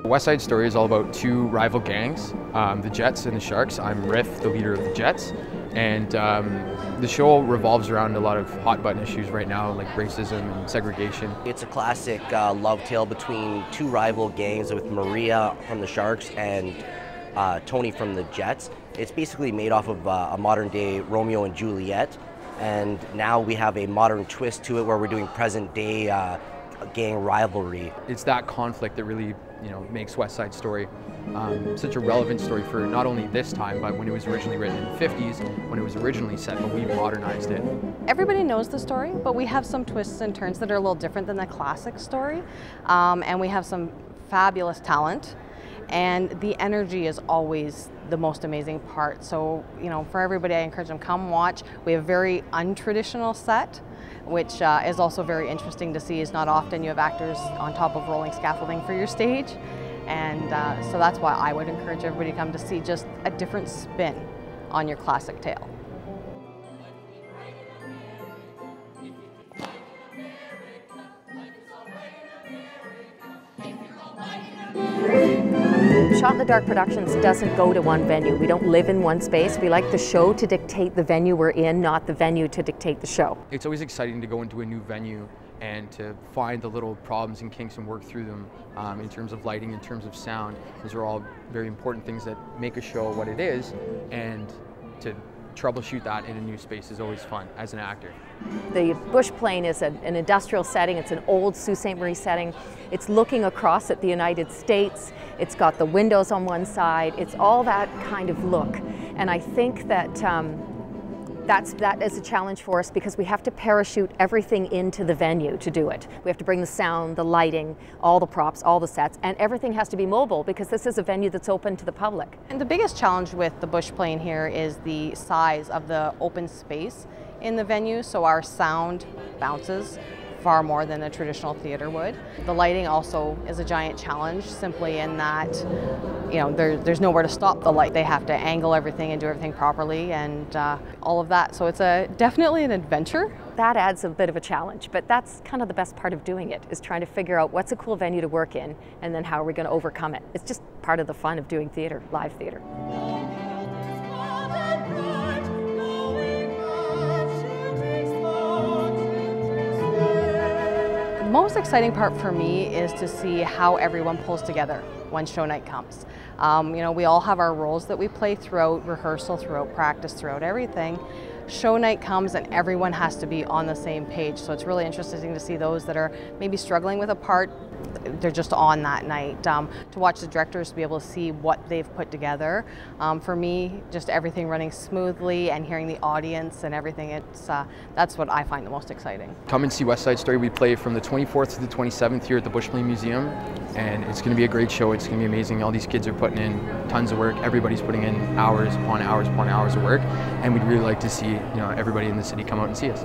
West Side Story is all about two rival gangs, the Jets and the Sharks. I'm Riff, the leader of the Jets, and the show revolves around a lot of hot button issues right now, like racism and segregation. It's a classic love tale between two rival gangs with Maria from the Sharks and Tony from the Jets. It's basically made off of a modern day Romeo and Juliet, and now we have a modern twist to it where we're doing present day gang rivalry. It's that conflict that really, makes West Side Story such a relevant story for not only this time, but when it was originally written in the 50s, when it was originally set, but we've modernized it. Everybody knows the story, but we have some twists and turns that are a little different than the classic story, and we have some fabulous talent. And the energy is always the most amazing part. So, for everybody, I encourage them, come watch. We have a very untraditional set, which is also very interesting to see. It's not often you have actors on top of rolling scaffolding for your stage. And so that's why I would encourage everybody to come to see just a different spin on your classic tale. Shot in the Dark Productions doesn't go to one venue. We don't live in one space. We like the show to dictate the venue we're in, not the venue to dictate the show. It's always exciting to go into a new venue and to find the little problems and kinks and work through them in terms of lighting, in terms of sound. Those are all very important things that make a show what it is, and to troubleshoot that in a new space is always fun as an actor. The bush plane is an industrial setting. It's an old Sault Ste. Marie setting. It's looking across at the United States. It's got the windows on one side. It's all that kind of look. And I think that that is a challenge for us, because we have to parachute everything into the venue to do it. We have to bring the sound, the lighting, all the props, all the sets, and everything has to be mobile, because this is a venue that's open to the public. And the biggest challenge with the bush plane here is the size of the open space in the venue, so our sound bounces far more than a traditional theater would. The lighting also is a giant challenge, simply in that there's nowhere to stop the light. They have to angle everything and do everything properly, and all of that. So it's definitely an adventure. That adds a bit of a challenge, but that's kind of the best part of doing it, is trying to figure out what's a cool venue to work in, and then how are we going to overcome it. It's just part of the fun of doing theater, live theater. The most exciting part for me is to see how everyone pulls together when show night comes. We all have our roles that we play throughout rehearsal, throughout practice, throughout everything. Show night comes and everyone has to be on the same page, so it's really interesting to see those that are maybe struggling with a part, they're just on that night. To watch the directors be able to see what they've put together. For me, just everything running smoothly and hearing the audience and everything, that's what I find the most exciting. Come and see West Side Story. We play from the 24th to the 27th here at the Bush Plane Museum, and it's going to be a great show. It's going to be amazing. All these kids are putting in tons of work. Everybody's putting in hours upon hours upon hours of work, and we'd really like to see everybody in the city come out and see us.